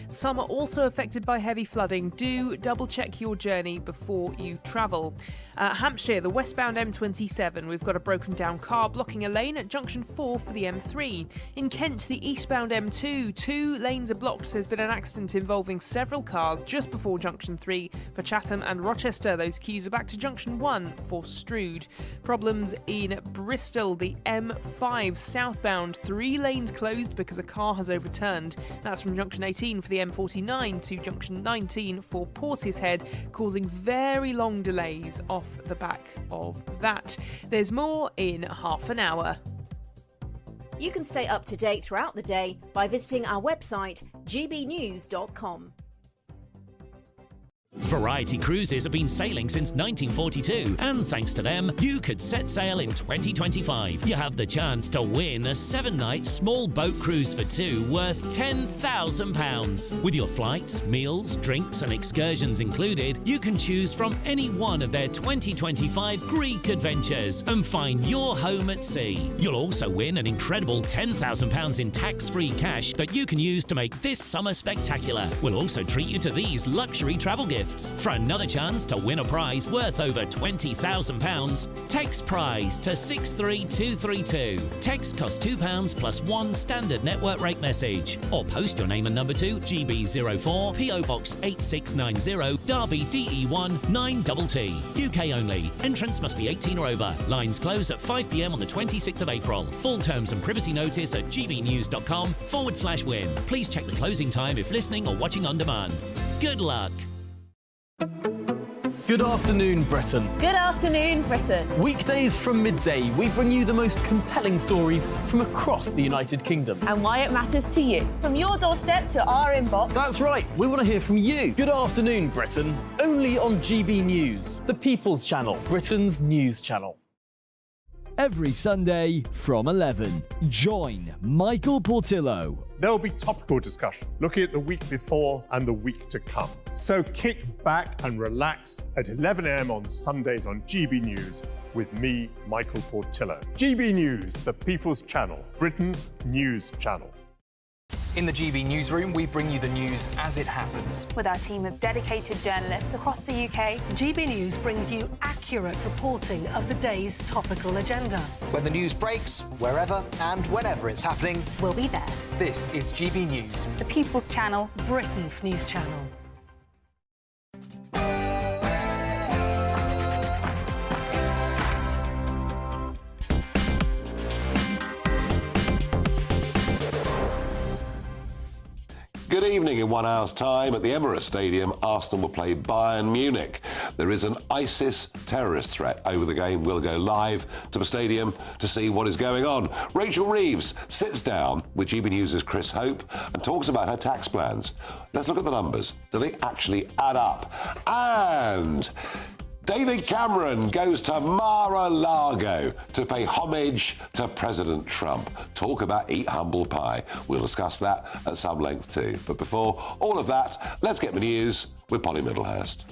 Some are also affected by heavy flooding. Do double-check your journey before you travel. Hampshire, the westbound M27. We've got a broken-down car blocking a lane at junction 4 for the M3. In Kent, the eastbound M2. 2 lanes are blocked. There's been an accident involving several cars just before junction 3 for Chatham and Rochester. Those queues are back to junction 1 for Strood. Problems in Bristol, the M5 southbound. 3 lanes closed because a car has overturned. That's from junction 18 for the M49 to junction 19 for Portishead, causing very long delays off the back of that. There's more in half an hour. You can stay up to date throughout the day by visiting our website gbnews.com. Variety Cruises have been sailing since 1942, and thanks to them, you could set sail in 2025. You have the chance to win a 7-night small boat cruise for 2 worth £10,000. With your flights, meals, drinks and excursions included, you can choose from any one of their 2025 Greek adventures and find your home at sea. You'll also win an incredible £10,000 in tax-free cash that you can use to make this summer spectacular. We'll also treat you to these luxury travel gifts. For another chance to win a prize worth over £20,000, text prize to 63232. Text costs £2 plus 1 standard network rate message. Or post your name and number to GB04 PO Box 8690 Derby DE1 9TT. UK only. Entrance must be 18 or over. Lines close at 5 p.m. on the 26th of April. Full terms and privacy notice at gbnews.com/win. Please check the closing time if listening or watching on demand. Good luck. Good afternoon, Britain. Good afternoon, Britain. Weekdays from midday, we bring you the most compelling stories from across the United Kingdom. And why it matters to you. From your doorstep to our inbox. That's right, we want to hear from you. Good afternoon, Britain. Only on GB News, the People's Channel, Britain's news channel. Every Sunday from 11, join Michael Portillo. There will be topical discussion, looking at the week before and the week to come. So kick back and relax at 11 a.m. on Sundays on GB News with me, Michael Portillo. GB News, the People's Channel, Britain's news channel. In the GB Newsroom, we bring you the news as it happens. With our team of dedicated journalists across the UK, GB News brings you accurate reporting of the day's topical agenda. When the news breaks, wherever and whenever it's happening, we'll be there. This is GB News, the People's Channel, Britain's news channel. Good evening. In 1 hour's time at the Emirates Stadium, Arsenal will play Bayern Munich. There is an ISIS terrorist threat over the game. We'll go live to the stadium to see what is going on. Rachel Reeves sits down with GB News' Chris Hope and talks about her tax plans. Let's look at the numbers. Do they actually add up? And David Cameron goes to Mar-a-Lago to pay homage to President Trump. Talk about eat humble pie. We'll discuss that at some length too. But before all of that, let's get the news with Polly Middlehurst.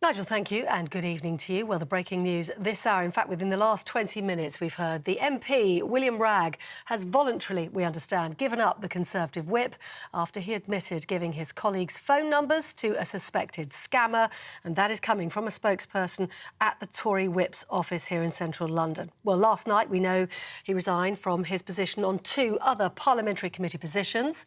Nigel, thank you, and good evening to you. Well, the breaking news this hour, in fact, within the last 20 minutes, we've heard the MP, William Wragg, has voluntarily, we understand, given up the Conservative whip after he admitted giving his colleagues' phone numbers to a suspected scammer, and that is coming from a spokesperson at the Tory whip's office here in central London. Well, last night, we know he resigned from his position on 2 other parliamentary committee positions.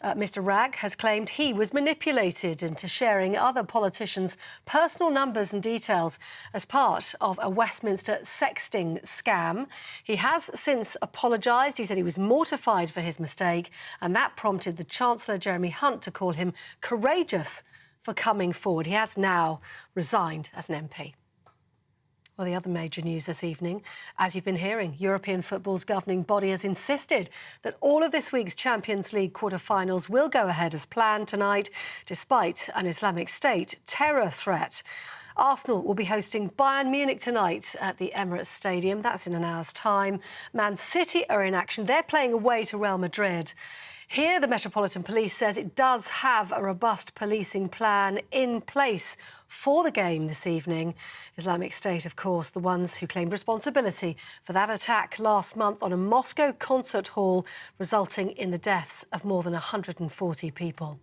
Mr Wragg has claimed he was manipulated into sharing other politicians' personal numbers and details as part of a Westminster sexting scam. He has since apologised. He said he was mortified for his mistake, and that prompted the Chancellor, Jeremy Hunt, to call him courageous for coming forward. He has now resigned as an MP. Well, the other major news this evening, as you've been hearing, European football's governing body has insisted that all of this week's Champions League quarter-finals will go ahead as planned tonight, despite an Islamic State terror threat. Arsenal will be hosting Bayern Munich tonight at the Emirates Stadium. That's in an hour's time. Man City are in action. They're playing away to Real Madrid. Here, the Metropolitan Police says it does have a robust policing plan in place for the game this evening. Islamic State, of course, the ones who claimed responsibility for that attack last month on a Moscow concert hall, resulting in the deaths of more than 140 people.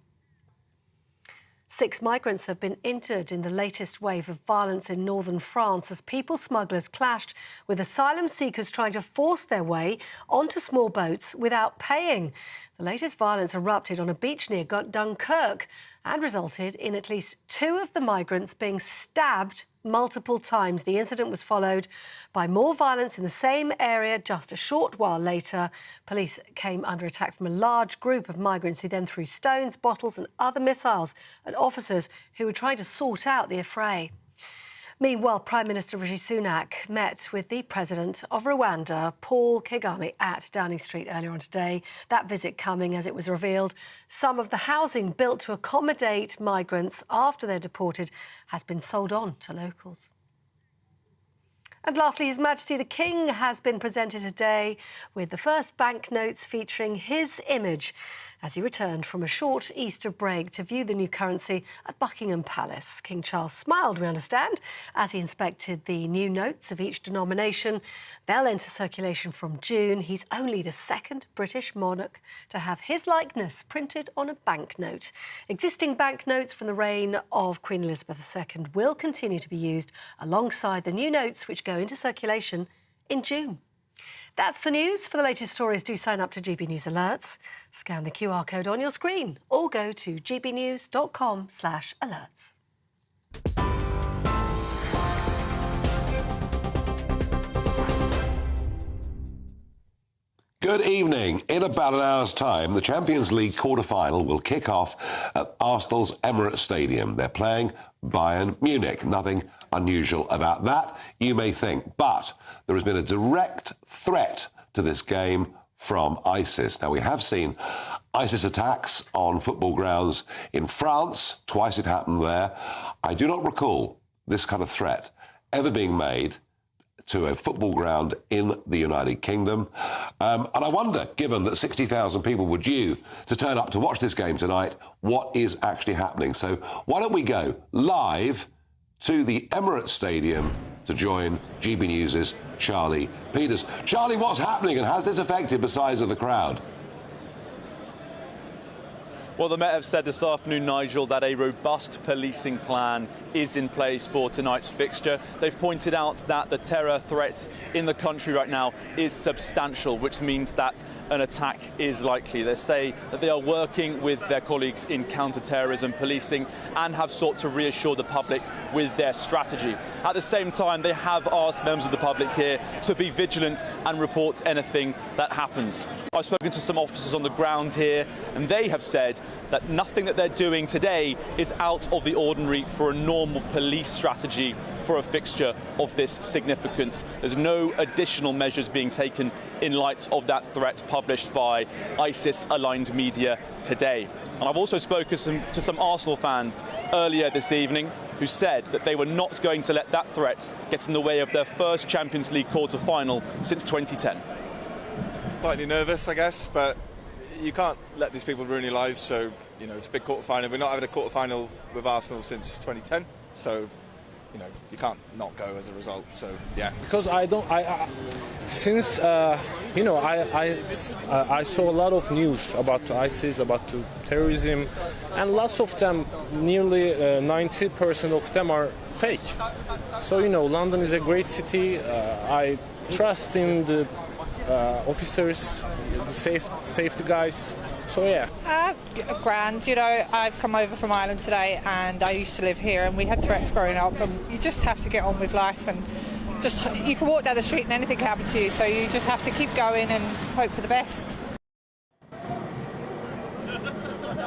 6 migrants have been injured in the latest wave of violence in northern France as people smugglers clashed with asylum seekers trying to force their way onto small boats without paying. The latest violence erupted on a beach near Dunkirk and resulted in at least 2 of the migrants being stabbed multiple times. The incident was followed by more violence in the same area just a short while later. Police came under attack from a large group of migrants who then threw stones, bottles and other missiles at officers who were trying to sort out the affray. Meanwhile, Prime Minister Rishi Sunak met with the President of Rwanda, Paul Kagame, at Downing Street earlier on today. That visit coming as it was revealed some of the housing built to accommodate migrants after they're deported has been sold on to locals. And lastly, His Majesty the King has been presented today with the first banknotes featuring his image as he returned from a short Easter break to view the new currency at Buckingham Palace. King Charles smiled, we understand, as he inspected the new notes of each denomination. They'll enter circulation from June. He's only the 2nd British monarch to have his likeness printed on a banknote. Existing banknotes from the reign of Queen Elizabeth II will continue to be used alongside the new notes which go into circulation in June. That's the news. For the latest stories, do sign up to GB News Alerts. Scan the QR code on your screen or go to gbnews.com/alerts. Good evening. In about an hour's time, the Champions League quarter-final will kick off at Arsenal's Emirates Stadium. They're playing Bayern Munich. Nothing unusual about that, you may think. But there has been a direct threat to this game from ISIS. Now, we have seen ISIS attacks on football grounds in France. Twice it happened there. I do not recall this kind of threat ever being made to a football ground in the United Kingdom. And I wonder, given that 60,000 people were due to turn up to watch this game tonight, what is actually happening? So why don't we go live to the Emirates Stadium to join GB News' Charlie Peters. Charlie, what's happening and has this affected the size of the crowd? Well, the Met have said this afternoon, Nigel, that a robust policing plan is in place for tonight's fixture. They've pointed out that the terror threat in the country right now is substantial, which means that an attack is likely. They say that they are working with their colleagues in counter-terrorism policing and have sought to reassure the public with their strategy. At the same time, they have asked members of the public here to be vigilant and report anything that happens. I've spoken to some officers on the ground here, and they have said that nothing that they're doing today is out of the ordinary for a normal police strategy for a fixture of this significance. There's no additional measures being taken in light of that threat published by ISIS-aligned media today. And I've also spoken to some Arsenal fans earlier this evening who said that they were not going to let that threat get in the way of their first Champions League quarter-final since 2010. Slightly nervous, I guess, but you can't let these people ruin your lives. So, you know, it's a big quarter-final. We're not having a quarter-final with Arsenal since 2010, so, you know, you can't not go as a result. So, yeah. Because I saw a lot of news about ISIS, about terrorism, and lots of them, nearly 90% of them are fake. So, you know, London is a great city. I trust in the officers, the safety guys. So yeah. Grand. You know, I've come over from Ireland today, and I used to live here, and we had threats growing up, and you just have to get on with life, and just you can walk down the street and anything can happen to you, so you just have to keep going and hope for the best.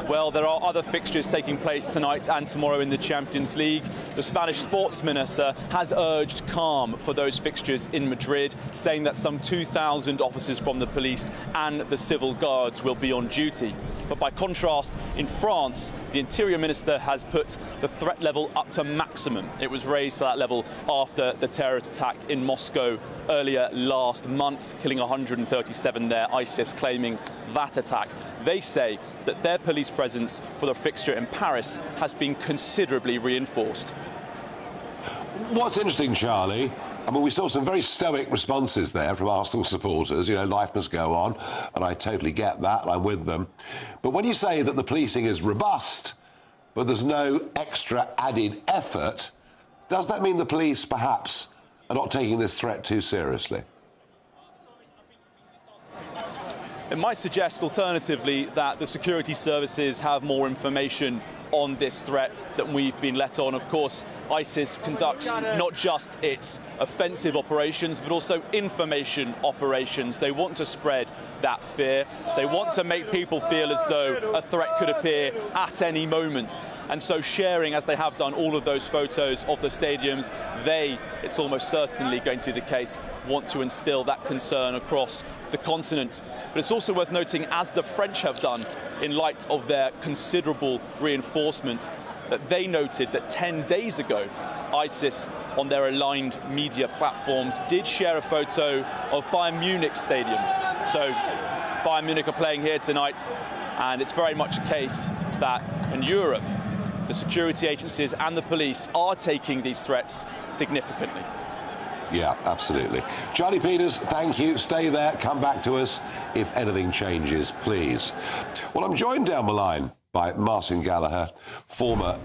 Well, there are other fixtures taking place tonight and tomorrow in the Champions League. The Spanish sports minister has urged calm for those fixtures in Madrid, saying that some 2,000 officers from the police and the civil guards will be on duty. But by contrast, in France, the Interior Minister has put the threat level up to maximum. It was raised to that level after the terrorist attack in Moscow earlier last month, killing 137 there, ISIS claiming that attack. They say that their police presence for the fixture in Paris has been considerably reinforced. What's interesting, Charlie, I mean, we saw some very stoic responses there from Arsenal supporters. You know, life must go on, and I totally get that, and I'm with them. But when you say that the policing is robust, but there's no extra added effort, does that mean the police perhaps are not taking this threat too seriously? It might suggest, alternatively, that the security services have more information on this threat than we've been let on. Of course, ISIS conducts not just its offensive operations, but also information operations. They want to spread that fear. They want to make people feel as though a threat could appear at any moment. And so sharing, as they have done, all of those photos of the stadiums, it's almost certainly going to be the case, want to instill that concern across the continent. But it's also worth noting, as the French have done in light of their considerable reinforcement, that they noted that 10 days ago, ISIS on their aligned media platforms did share a photo of Bayern Munich stadium. So Bayern Munich are playing here tonight, and it's very much a case that in Europe, the security agencies and the police are taking these threats significantly. Yeah, absolutely. Charlie Peters, thank you. Stay there. Come back to us if anything changes, please. Well, I'm joined down the line by Martin Gallagher, former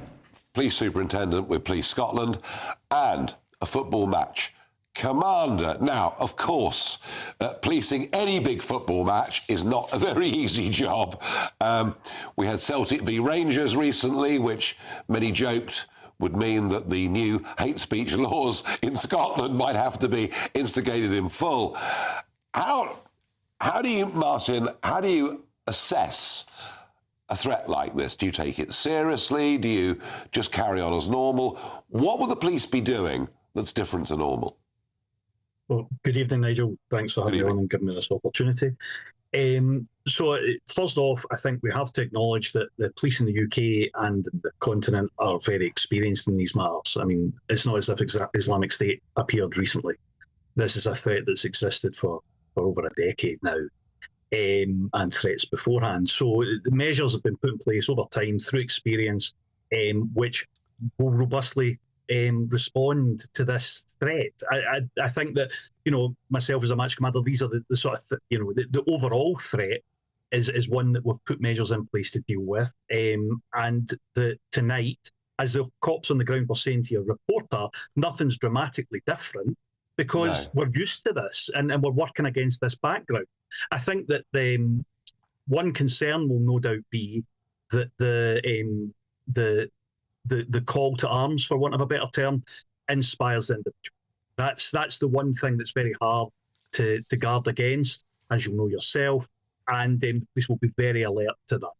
police superintendent with Police Scotland and a football match commander. Now, of course, policing any big football match is not a very easy job. We had Celtic v Rangers recently, which many joked would mean that the new hate speech laws in Scotland might have to be instigated in full. How do you, Martin, how do you assess a threat like this? Do you take it seriously? Do you just carry on as normal? What will the police be doing that's different to normal? Well, good evening, Nigel. Thanks for having me on and giving me this opportunity. So first off, I think we have to acknowledge that the police in the UK and the continent are very experienced in these matters. I mean, it's not as if Islamic State appeared recently. This is a threat that's existed for over a decade now, and threats beforehand. So the measures have been put in place over time through experience, which will robustly respond to this threat. I think that, you know, myself as a match commander, these are the sort of, the overall threat is one that we've put measures in place to deal with. And tonight, as the cops on the ground were saying to your reporter, nothing's dramatically different because we're used to this and we're working against this background. I think that one concern will no doubt be that the call to arms, for want of a better term, inspires the individual. That's the one thing that's very hard to guard against, as you know yourself, and this will be very alert to that.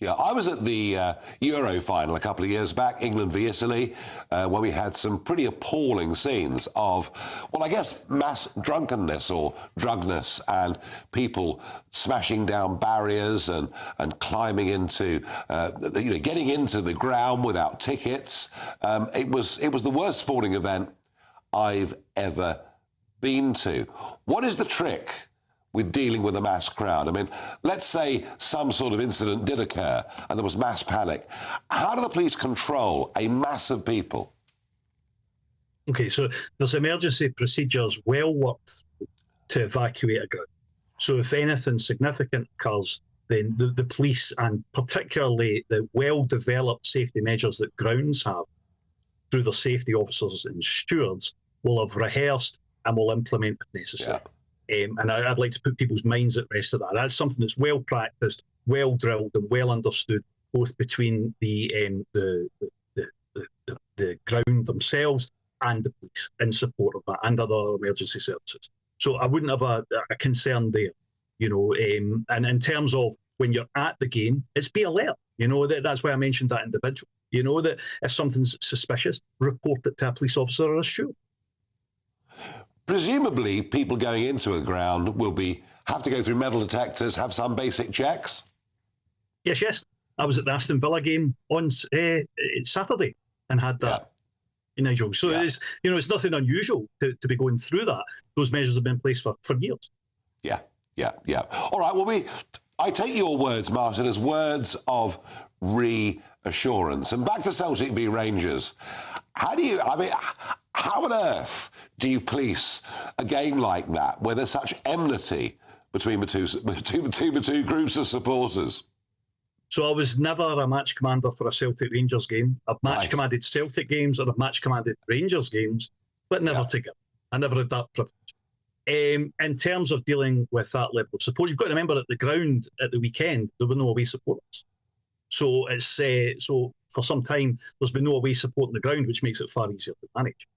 Yeah, I was at the Euro final a couple of years back, England v Italy, where we had some pretty appalling scenes of, well, I guess mass drunkenness or drugness and people smashing down barriers and climbing into, getting into the ground without tickets. It was the worst sporting event I've ever been to. What is the trick with dealing with a mass crowd? I mean, let's say some sort of incident did occur and there was mass panic. How do the police control a mass of people? Okay, so there's emergency procedures well worked to evacuate a ground. So if anything significant occurs, then the police, and particularly the well-developed safety measures that grounds have through their safety officers and stewards, will have rehearsed and will implement if necessary. Yeah. And I'd like to put people's minds at rest of that. That's something that's well practiced, well drilled, and well understood, both between the ground themselves and the police in support of that, and other emergency services. So I wouldn't have a concern there, and in terms of when you're at the game is be alert. You know, that's why I mentioned that individual. You know, that if something's suspicious, report it to a police officer or a steward. Presumably, people going into a ground will have to go through metal detectors, have some basic checks? Yes. I was at the Aston Villa game on Saturday and had that, Nigel. So it's nothing unusual to be going through that. Those measures have been in place for years. Yeah. All right, well, I take your words, Martin, as words of reassurance. And back to Celtic v Rangers. How on earth do you police a game like that where there's such enmity between the two groups of supporters? So I was never a match commander for a Celtic Rangers game. I've match commanded Celtic games and I've match commanded Rangers games, but never together. I never had that privilege. In terms of dealing with that level of support, you've got to remember at the ground at the weekend, there were no away supporters. So it's so for some time, there's been no away support on the ground, which makes it far easier to manage.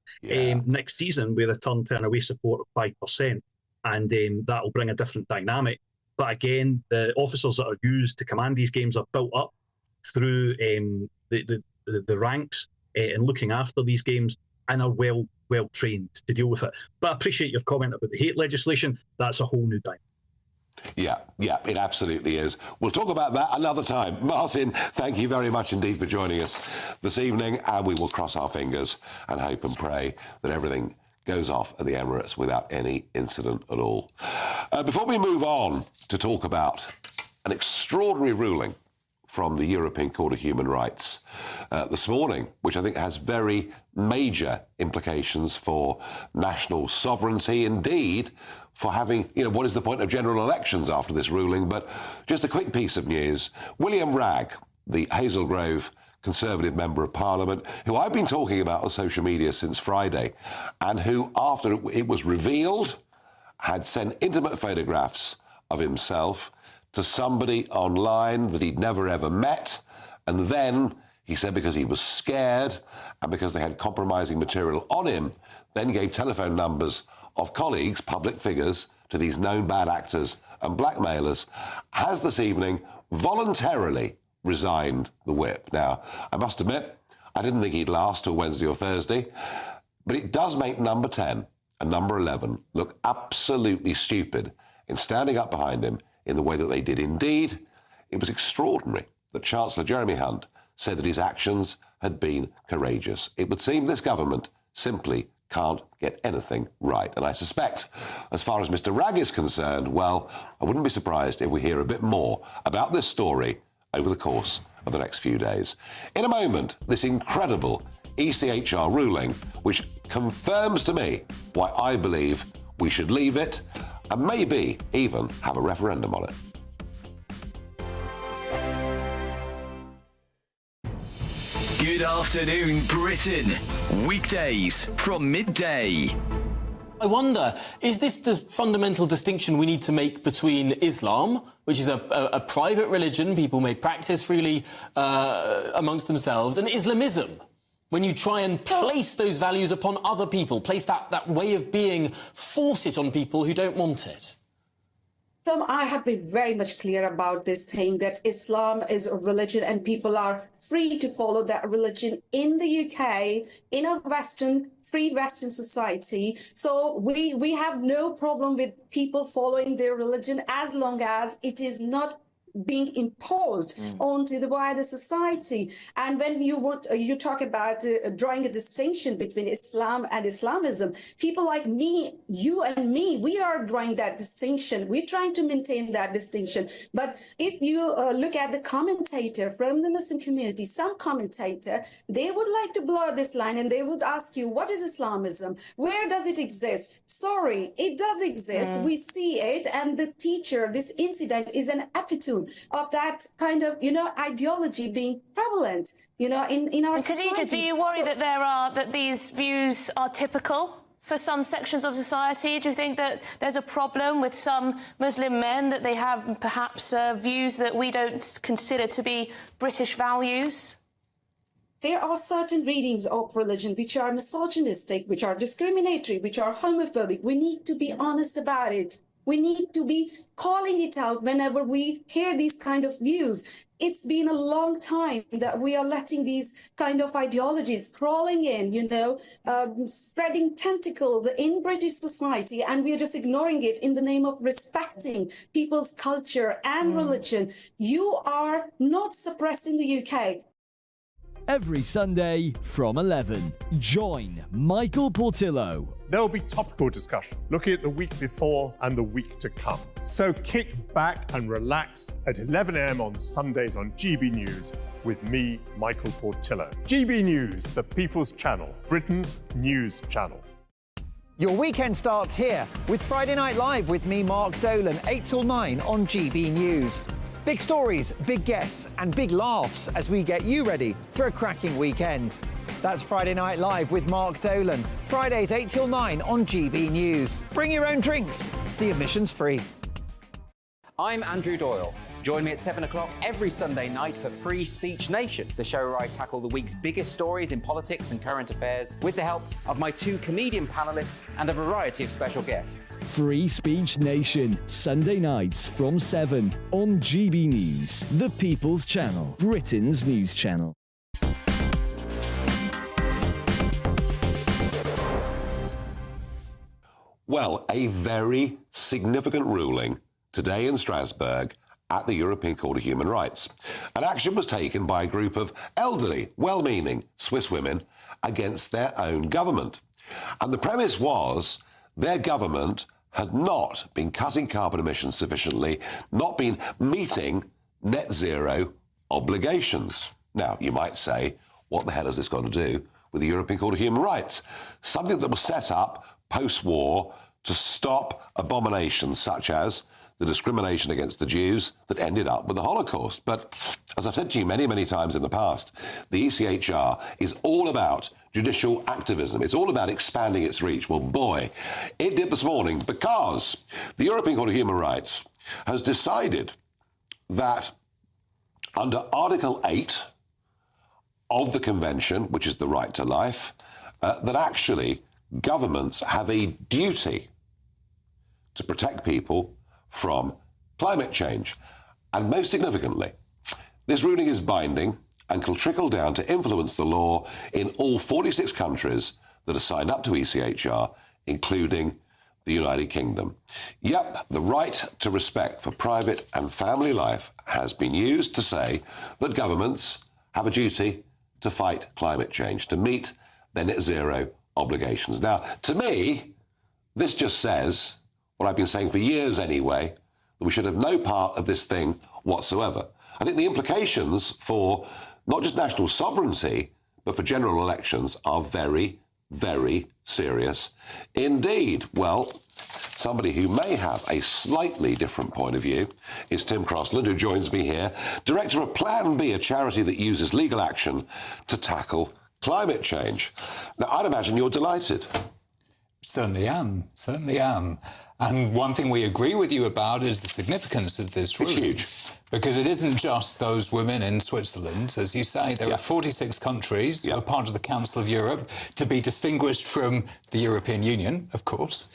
Next season, we return to an away support of 5%, and that will bring a different dynamic. But again, the officers that are used to command these games are built up through the ranks and looking after these games and are well trained to deal with it. But I appreciate your comment about the hate legislation. That's a whole new dynamic. Yeah, it absolutely is. We'll talk about that another time. Martin, thank you very much indeed for joining us this evening, and we will cross our fingers and hope and pray that everything goes off at the Emirates without any incident at all. Before we move on to talk about an extraordinary ruling from the European Court of Human Rights this morning, which I think has very major implications for national sovereignty, indeed for having, what is the point of general elections after this ruling? But just a quick piece of news. William Wragg, the Hazelgrove Conservative Member of Parliament, who I've been talking about on social media since Friday, and who, after it was revealed, had sent intimate photographs of himself to somebody online that he'd never ever met, and then, he said, because he was scared and because they had compromising material on him, then gave telephone numbers of colleagues, public figures, to these known bad actors and blackmailers, has this evening voluntarily resigned the whip. Now, I must admit, I didn't think he'd last till Wednesday or Thursday, but it does make number 10 and number 11 look absolutely stupid in standing up behind him in the way that they did. Indeed, it was extraordinary that Chancellor Jeremy Hunt said that his actions had been courageous. It would seem this government simply can't get anything right. And I suspect, as far as Mr. Wragg is concerned, well, I wouldn't be surprised if we hear a bit more about this story over the course of the next few days. In a moment, this incredible ECHR ruling, which confirms to me why I believe we should leave it and maybe even have a referendum on it. Good afternoon, Britain. Weekdays from midday. I wonder, is this the fundamental distinction we need to make between Islam, which is a private religion people may practice freely amongst themselves, and Islamism, when you try and place those values upon other people, place that way of being, force it on people who don't want it? Tom, I have been very much clear about this thing that Islam is a religion and people are free to follow that religion in the UK, in a free Western society. So we have no problem with people following their religion as long as it is not being imposed onto the wider society. And when you talk about drawing a distinction between Islam and Islamism, people like me, you and me, we are drawing that distinction. We're trying to maintain that distinction. But if you look at the commentator from the Muslim community, some commentator, they would like to blur this line and they would ask you, what is Islamism? Where does it exist? Sorry, it does exist. We see it. And the teacher, this incident is an epitome of that kind of, ideology being prevalent, in our society. Khadija, do you worry that these views are typical for some sections of society? Do you think that there's a problem with some Muslim men, that they have perhaps views that we don't consider to be British values? There are certain readings of religion which are misogynistic, which are discriminatory, which are homophobic. We need to be honest about it. We need to be calling it out whenever we hear these kind of views. It's been a long time that we are letting these kind of ideologies crawling in, spreading tentacles in British society, and we are just ignoring it in the name of respecting people's culture and religion. You are not suppressing the UK. Every Sunday from 11, join Michael Portillo. There will be topical discussion, looking at the week before and the week to come. So kick back and relax at 11 a.m. on Sundays on GB News with me, Michael Portillo. GB News, the People's Channel, Britain's news channel. Your weekend starts here with Friday Night Live with me, Mark Dolan, 8 till 9 on GB News. Big stories, big guests and big laughs as we get you ready for a cracking weekend. That's Friday Night Live with Mark Dolan. Fridays 8 till 9 on GB News. Bring your own drinks. The admission's free. I'm Andrew Doyle. Join me at 7 o'clock every Sunday night for Free Speech Nation, the show where I tackle the week's biggest stories in politics and current affairs with the help of my 2 comedian panellists and a variety of special guests. Free Speech Nation, Sunday nights from 7 on GB News, the People's Channel, Britain's news channel. Well, a very significant ruling today in Strasbourg at the European Court of Human Rights. An action was taken by a group of elderly, well-meaning Swiss women against their own government. And the premise was their government had not been cutting carbon emissions sufficiently, not been meeting net zero obligations. Now, you might say, what the hell has this got to do with the European Court of Human Rights? Something that was set up post-war to stop abominations such as the discrimination against the Jews that ended up with the Holocaust. But as I've said to you many, many times in the past, the ECHR is all about judicial activism. It's all about expanding its reach. Well, boy, it did this morning because the European Court of Human Rights has decided that under Article 8 of the Convention, which is the right to life, that actually governments have a duty to protect people from climate change. And most significantly, this ruling is binding and can trickle down to influence the law in all 46 countries that are signed up to ECHR, including the United Kingdom. Yep, the right to respect for private and family life has been used to say that governments have a duty to fight climate change, to meet their net zero obligations. Now, to me, this just says what I've been saying for years anyway, that we should have no part of this thing whatsoever. I think the implications for not just national sovereignty, but for general elections are very, very serious indeed. Well, somebody who may have a slightly different point of view is Tim Crossland, who joins me here, director of Plan B, a charity that uses legal action to tackle climate change. Now, I'd imagine you're delighted. Certainly am. And one thing we agree with you about is the significance of this ruling. It's huge. Because it isn't just those women in Switzerland. As you say, there are 46 countries who are part of the Council of Europe, to be distinguished from the European Union, of course.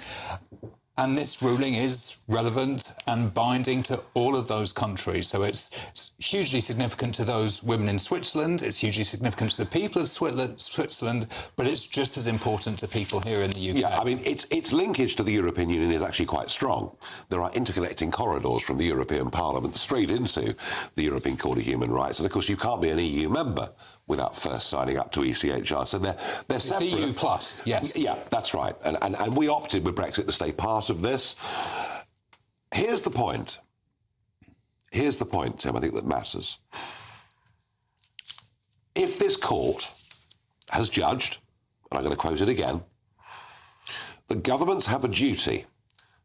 And this ruling is relevant and binding to all of those countries. So it's hugely significant to those women in Switzerland. It's hugely significant to the people of Switzerland, but it's just as important to people here in the UK. Yeah, I mean, its linkage to the European Union is actually quite strong. There are interconnecting corridors from the European Parliament straight into the European Court of Human Rights. And, of course, you can't be an EU member without first signing up to ECHR. So they're separate. It's EU plus, yes. Yeah, that's right. And we opted with Brexit to stay part of this. Here's the point. Here's the point, Tim, I think that matters. If this court has judged, and I'm going to quote it again, that governments have a duty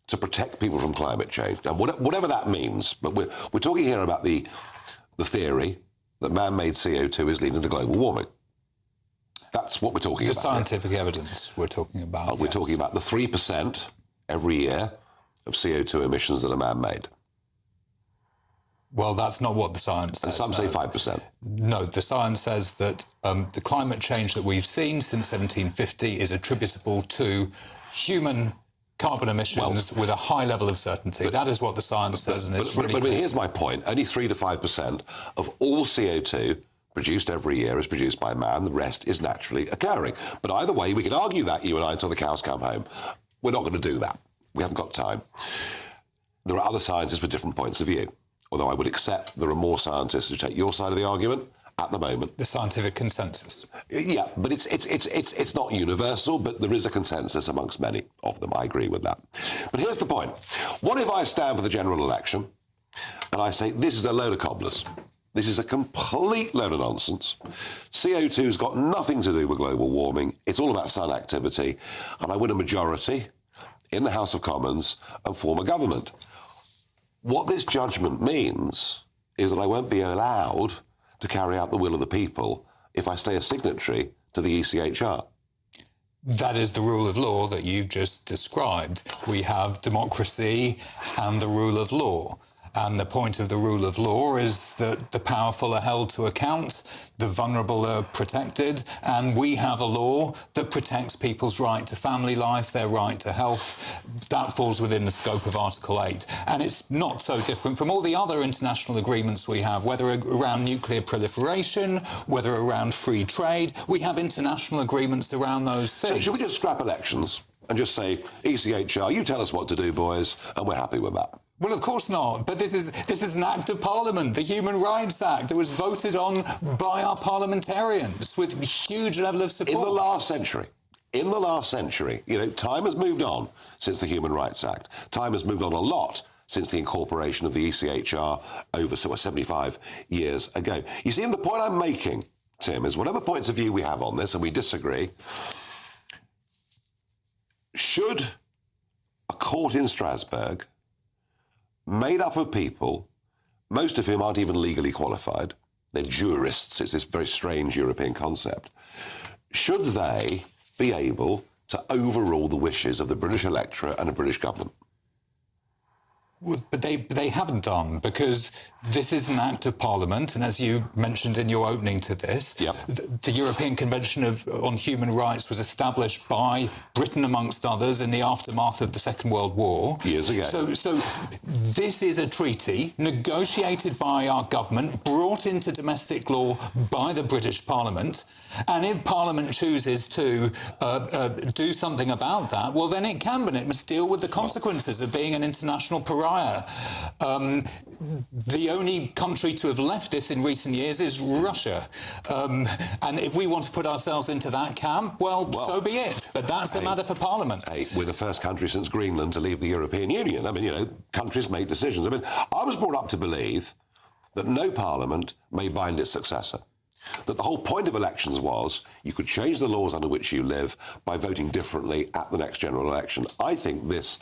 to protect people from climate change. Now, whatever that means, but we're talking here about the theory that man-made CO2 is leading to global warming. That's what we're talking about. The scientific evidence we're talking about. We're talking about the 3% every year of CO2 emissions that are man-made. Well, that's not what the science says. And some say 5%. No, the science says that the climate change that we've seen since 1750 is attributable to human carbon emissions with a high level of certainty. That is what the science says, and it's really But clear. here's my point. Only 3 to 5% of all CO2 produced every year is produced by man. The rest is naturally occurring. But either way, we can argue that, you and I, until the cows come home. We're not going to do that. We haven't got time. There are other scientists with different points of view, although I would accept there are more scientists who take your side of the argument at the moment. The scientific consensus. Yeah, but it's not universal, but there is a consensus amongst many of them. I agree with that. But here's the point. What if I stand for the general election and I say this is a load of cobblers? This is a complete load of nonsense. CO2's got nothing to do with global warming. It's all about sun activity. And I win a majority in the House of Commons and form a government. What this judgment means is that I won't be allowed to carry out the will of the people if I stay a signatory to the ECHR. That is the rule of law that you've just described. We have democracy and the rule of law. And the point of the rule of law is that the powerful are held to account, the vulnerable are protected, and we have a law that protects people's right to family life, their right to health. That falls within the scope of Article 8. And it's not so different from all the other international agreements we have, whether around nuclear proliferation, whether around free trade. We have international agreements around those things. So should we just scrap elections and just say, ECHR, you tell us what to do, boys, and we're happy with that? Well, of course not. But this is an act of Parliament, the Human Rights Act, that was voted on by our parliamentarians with huge level of support. In the last century, you know, time has moved on since the Human Rights Act. Time has moved on a lot since the incorporation of the ECHR over 75 years ago. You see, and the point I'm making, Tim, is whatever points of view we have on this, and we disagree, should a court in Strasbourg, made up of people, most of whom aren't even legally qualified, they're jurists, it's this very strange European concept, should they be able to overrule the wishes of the British electorate and the British government? Well, but they haven't done, because this is an act of Parliament, and as you mentioned in your opening to this, the European Convention on Human Rights was established by Britain, amongst others, in the aftermath of the Second World War. Years ago. So this is a treaty negotiated by our government, brought into domestic law by the British Parliament, and if Parliament chooses to do something about that, well, then it can, but it must deal with the consequences of being an international pariah. The only country to have left this in recent years is Russia. And if we want to put ourselves into that camp, well, so be it. But that's a matter for Parliament. Hey, we're the first country since Greenland to leave the European Union. I mean, you know, countries make decisions. I mean, I was brought up to believe that no Parliament may bind its successor. That the whole point of elections was you could change the laws under which you live by voting differently at the next general election. I think this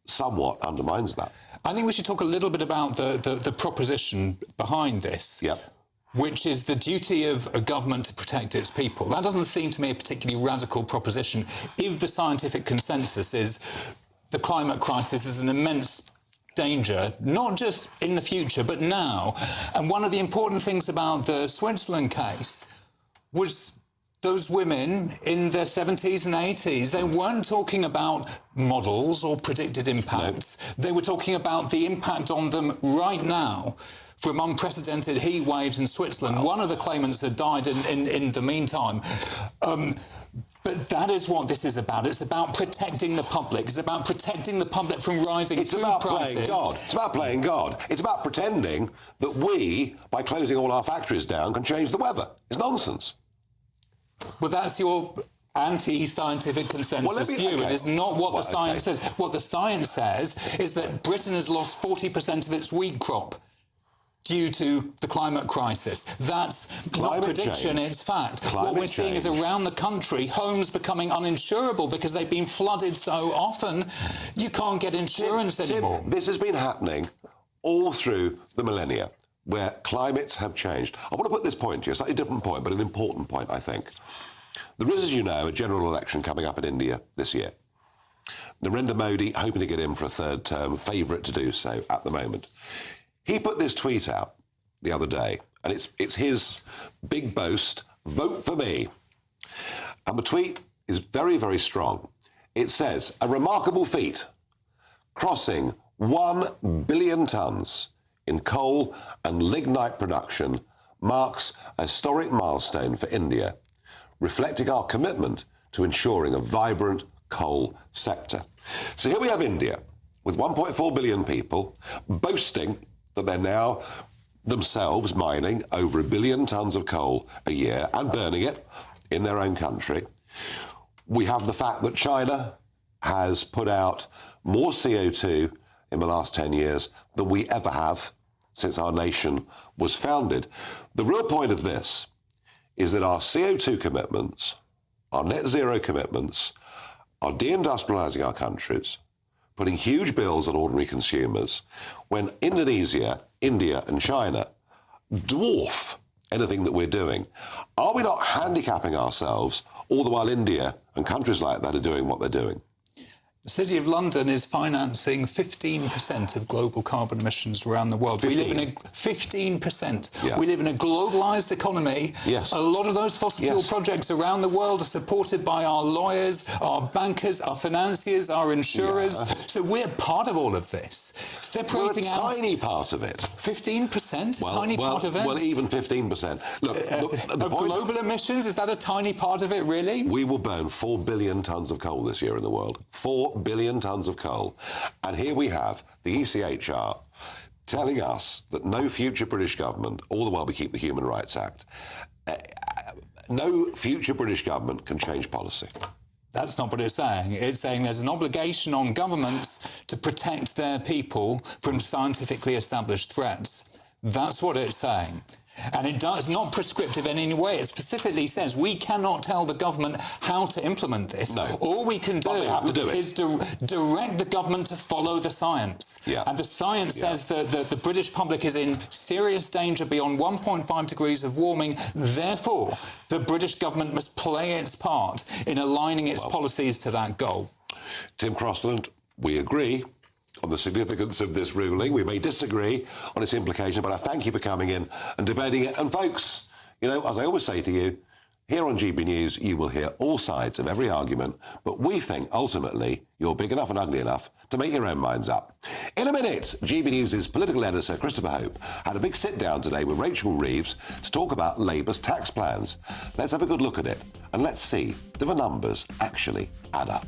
somewhat undermines that. I think we should talk a little bit about the proposition behind this, which is the duty of a government to protect its people. That doesn't seem to me a particularly radical proposition if the scientific consensus is the climate crisis is an immense danger, not just in the future, but now. And one of the important things about the Switzerland case was those women in their 70s and 80s, they weren't talking about models or predicted impacts. No. They were talking about the impact on them right now from unprecedented heat waves in Switzerland. Wow. One of the claimants had died in the meantime. But that is what this is about. It's about protecting the public. It's about protecting the public from rising food prices. Playing God. It's about playing God. It's about pretending that we, by closing all our factories down, can change the weather. It's nonsense. Well, that's your anti-scientific consensus view. It is not what the science says. What the science says is that Britain has lost 40% of its wheat crop due to the climate crisis. That's not prediction, it's fact. What we're seeing is around the country, homes becoming uninsurable because they've been flooded so often, you can't get insurance anymore. This has been happening all through the millennia, where climates have changed. I want to put this point to you, a slightly different point, but an important point, I think. There is, as you know, a general election coming up in India this year. Narendra Modi, hoping to get in for a third term, favourite to do so at the moment. He put this tweet out the other day, and it's his big boast, vote for me. And the tweet is very, very strong. It says, a remarkable feat, crossing 1 billion tonnes in coal and lignite production marks a historic milestone for India, reflecting our commitment to ensuring a vibrant coal sector. So here we have India, with 1.4 billion people, boasting that they're now themselves mining over 1 billion tonnes of coal a year and burning it in their own country. We have the fact that China has put out more CO2 in the last 10 years than we ever have since our nation was founded. The real point of this is that our CO2 commitments, our net zero commitments, are deindustrialising our countries, putting huge bills on ordinary consumers, when Indonesia, India and China dwarf anything that we're doing. Are we not handicapping ourselves all the while India and countries like that are doing what they're doing? The City of London is financing 15% of global carbon emissions around the world. 15. We live in a 15%. Yeah. We live in a globalised economy. Yes. A lot of those fossil fuel projects around the world are supported by our lawyers, our bankers, our financiers, our insurers. Yeah. So we're part of all of this. Separating out... a tiny part of it. 15%? A tiny part of it? Well, even 15%. Look, the of global emissions, is that a tiny part of it, really? We will burn 4 billion tonnes of coal this year in the world. 4 billion tonnes of coal. And here we have the ECHR telling us that no future British government, all the while we keep the Human Rights Act, no future British government can change policy. That's not what it's saying. It's saying there's an obligation on governments to protect their people from scientifically established threats. That's what it's saying. And it's not prescriptive in any way. It specifically says we cannot tell the government how to implement this. No. All we can do, is direct the government to follow the science. Yeah. And the science says that the British public is in serious danger beyond 1.5 degrees of warming. Therefore, the British government must play its part in aligning its policies to that goal. Tim Crossland, we agree on the significance of this ruling. We may disagree on its implication, but I thank you for coming in and debating it. And folks, you know, as I always say to you, here on GB News, you will hear all sides of every argument, but we think, ultimately, you're big enough and ugly enough to make your own minds up. In a minute, GB News' political editor, Christopher Hope, had a big sit-down today with Rachel Reeves to talk about Labour's tax plans. Let's have a good look at it, and let's see, do the numbers actually add up?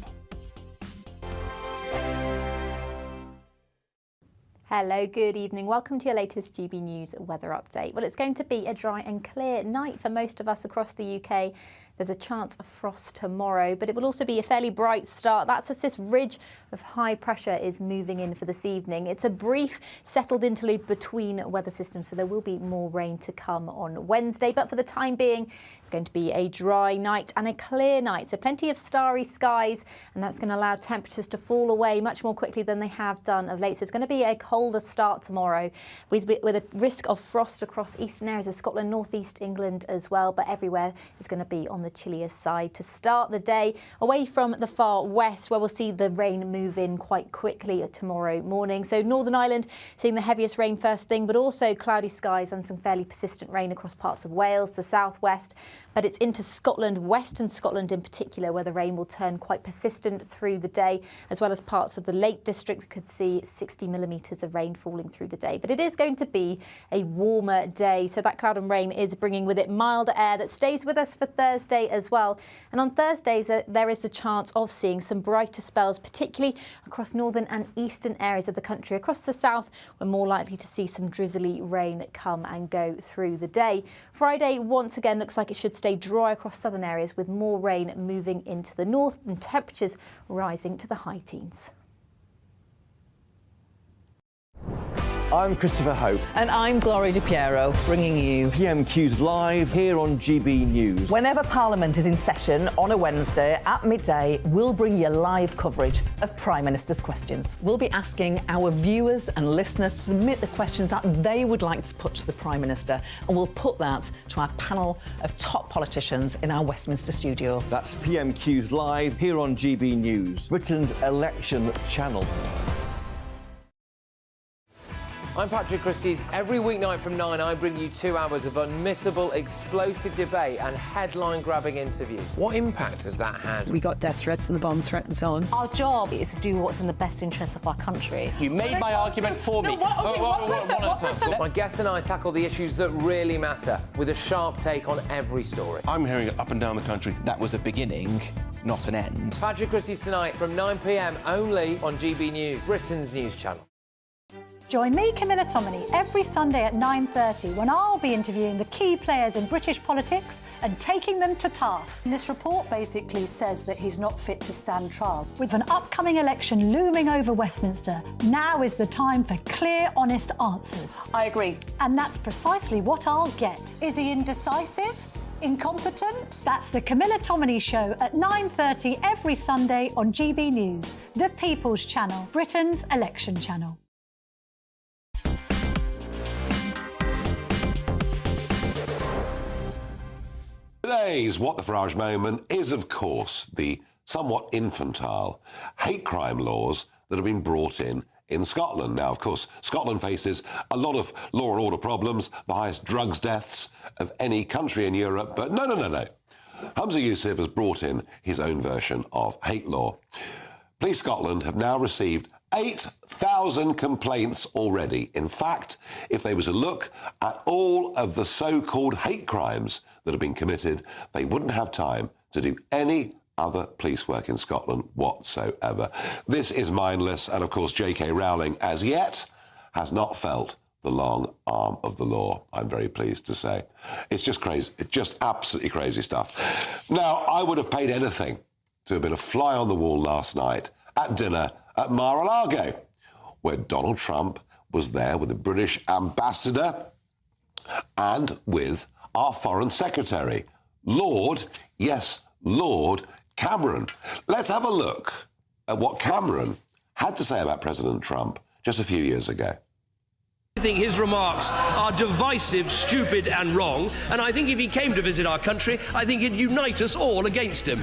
Hello, good evening. Welcome to your latest GB News weather update. Well, it's going to be a dry and clear night for most of us across the UK. There's a chance of frost tomorrow, but it will also be a fairly bright start. That's as this ridge of high pressure is moving in for this evening. It's a brief settled interlude between weather systems, so there will be more rain to come on Wednesday. But for the time being, it's going to be a dry night and a clear night. So plenty of starry skies, and that's going to allow temperatures to fall away much more quickly than they have done of late. So it's going to be a colder start tomorrow with a risk of frost across eastern areas of Scotland, northeast England as well. But everywhere is going to be on the chillier side to start the day, away from the far west, where we'll see the rain move in quite quickly tomorrow morning. So Northern Ireland seeing the heaviest rain first thing, but also cloudy skies and some fairly persistent rain across parts of Wales, the southwest. But it's into Scotland, western Scotland in particular, where the rain will turn quite persistent through the day, as well as parts of the Lake District. We could see 60 millimetres of rain falling through the day. But it is going to be a warmer day, so that cloud and rain is bringing with it milder air that stays with us for Thursday as well. And on Thursdays, there is the chance of seeing some brighter spells, particularly across northern and eastern areas of the country. Across the south, we're more likely to see some drizzly rain come and go through the day. Friday, once again, looks like it should stay dry across southern areas, with more rain moving into the north and temperatures rising to the high teens. I'm Christopher Hope. And I'm Gloria Di Piero, bringing you PMQ's live here on GB News. Whenever Parliament is in session on a Wednesday at midday, we'll bring you live coverage of Prime Minister's questions. We'll be asking our viewers and listeners to submit the questions that they would like to put to the Prime Minister, and we'll put that to our panel of top politicians in our Westminster studio. That's PMQ's live here on GB News, Britain's election channel. I'm Patrick Christie's. Every weeknight from 9, I bring you 2 hours of unmissable, explosive debate and headline-grabbing interviews. What impact has that had? We got death threats and the bomb threat and so on. Our job is to do what's in the best interest of our country. You made my argument for me. My guest and I tackle the issues that really matter with a sharp take on every story. I'm hearing it up and down the country. That was a beginning, not an end. Patrick Christie's tonight from 9 p.m. only on GB News, Britain's news channel. Join me, Camilla Tominey, every Sunday at 9:30 when I'll be interviewing the key players in British politics and taking them to task. This report basically says that he's not fit to stand trial. With an upcoming election looming over Westminster, now is the time for clear, honest answers. I agree. And that's precisely what I'll get. Is he indecisive? Incompetent? That's the Camilla Tominey Show at 9:30 every Sunday on GB News, the People's Channel, Britain's election channel. Today's What the Farage moment is, of course, the somewhat infantile hate crime laws that have been brought in Scotland. Now, of course, Scotland faces a lot of law and order problems, the highest drugs deaths of any country in Europe, but no. Humza Yousaf has brought in his own version of hate law. Police Scotland have now received 8,000 complaints already. In fact, if they were to look at all of the so-called hate crimes that have been committed, they wouldn't have time to do any other police work in Scotland whatsoever. This is mindless, and of course J.K. Rowling, as yet, has not felt the long arm of the law, I'm very pleased to say. It's just crazy. It's just absolutely crazy stuff. Now, I would have paid anything to have been a fly on the wall last night at dinner at Mar-a-Lago, where Donald Trump was there with the British ambassador and with our Foreign Secretary, Lord Cameron. Let's have a look at what Cameron had to say about President Trump just a few years ago. I think his remarks are divisive, stupid and wrong, and I think if he came to visit our country, I think he'd unite us all against him.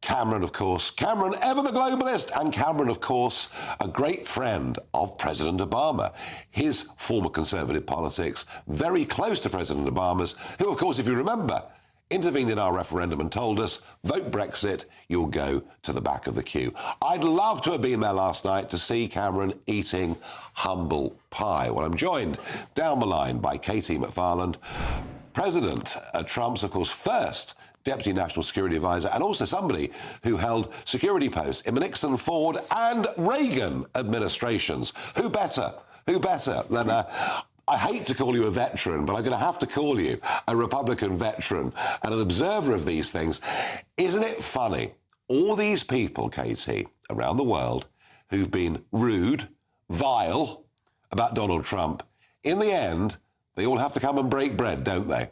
Cameron, of course. Cameron, ever the globalist, and Cameron, of course, a great friend of President Obama. His former Conservative politics, very close to President Obama's, who, of course, if you remember, intervened in our referendum and told us, vote Brexit, you'll go to the back of the queue. I'd love to have been there last night to see Cameron eating humble pie. Well, I'm joined down the line by Katie McFarland, President Trump's, of course, first Deputy National Security Advisor, and also somebody who held security posts in the Nixon, Ford and Reagan administrations. Who better than I hate to call you a veteran, but I'm going to have to call you a Republican veteran and an observer of these things. Isn't it funny? All these people, Katie, around the world who've been rude, vile about Donald Trump, in the end, they all have to come and break bread, don't they?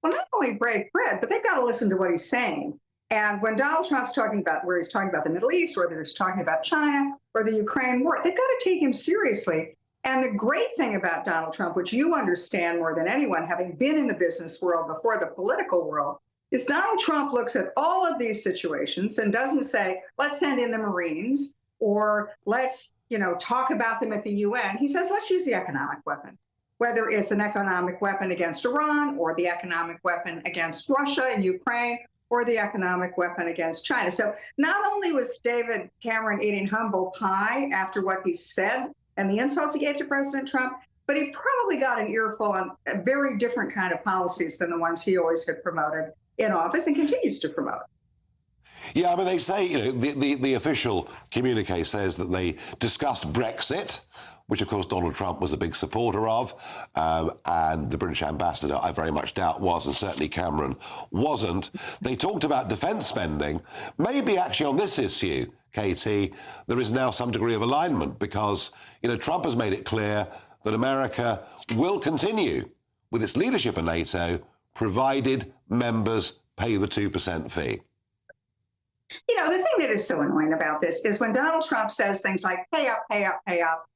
Well, not only break bread, but they've got to listen to what he's saying. And when Donald Trump's talking about where he's talking about the Middle East, whether he's talking about China or the Ukraine war, they've got to take him seriously. And the great thing about Donald Trump, which you understand more than anyone, having been in the business world before the political world, is Donald Trump looks at all of these situations and doesn't say, let's send in the Marines or let's, talk about them at the UN. He says, let's use the economic weapon. Whether it's an economic weapon against Iran or the economic weapon against Russia and Ukraine or the economic weapon against China. So not only was David Cameron eating humble pie after what he said and the insults he gave to President Trump, but he probably got an earful on a very different kind of policies than the ones he always had promoted in office and continues to promote. Yeah, I mean, they say, the official communique says that they discussed Brexit, which, of course, Donald Trump was a big supporter of, and the British ambassador, I very much doubt, was, and certainly Cameron wasn't. They talked about defence spending. Maybe actually on this issue, Katie, there is now some degree of alignment because, Trump has made it clear that America will continue with its leadership in NATO, provided members pay the 2% fee. The thing that is so annoying about this is when Donald Trump says things like pay up, pay up, pay up,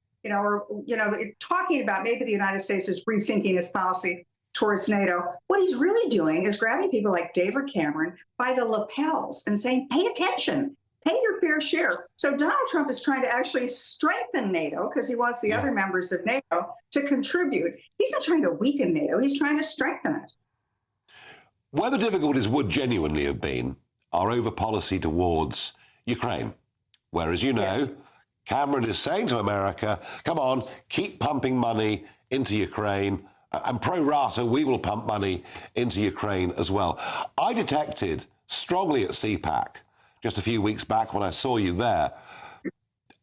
talking about maybe the United States is rethinking its policy towards NATO. What he's really doing is grabbing people like David Cameron by the lapels and saying, pay attention. Pay your fair share. So Donald Trump is trying to actually strengthen NATO because he wants the other members of NATO to contribute. He's not trying to weaken NATO. He's trying to strengthen it. Where the difficulties would genuinely have been are over policy towards Ukraine, where, as you know, Cameron is saying to America, come on, keep pumping money into Ukraine, and pro rata, we will pump money into Ukraine as well. I detected strongly at CPAC, just a few weeks back when I saw you there,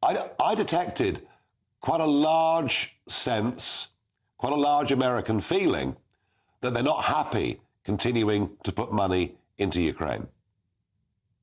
I detected quite a large sense, quite a large American feeling that they're not happy continuing to put money into Ukraine.